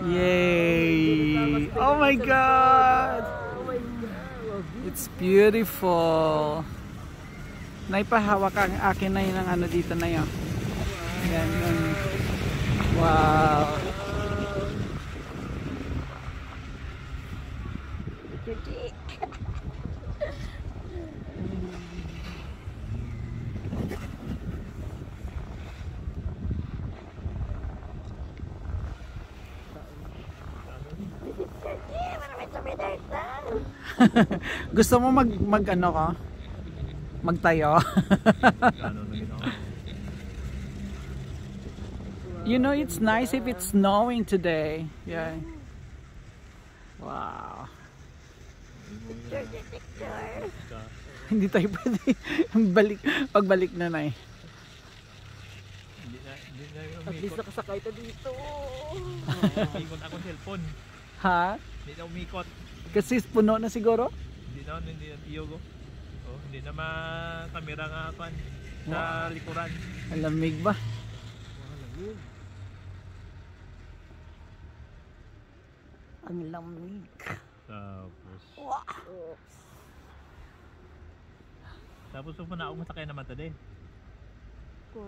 Yay! Oh my God! It's beautiful. Naipahawak ang akin na yun ang ano dito na yun. Yan, yun. Wow! Gusto mo mag ano ka? Magtayo? You know, it's nice if it's snowing today. Yeah. Wow. Hindi tayo pwede pagbalik na na eh. At least nakasakay ka dito. Umikot ako cellphone. Ha? Hindi na umikot. Kasi puno na siguro? Hindi na tiyogo. Oh, hindi na kamera nga pan sa likuran. Ang lamig ba? Ang lamig. Tapos. Wow. Tapos kung na ako masakay naman today.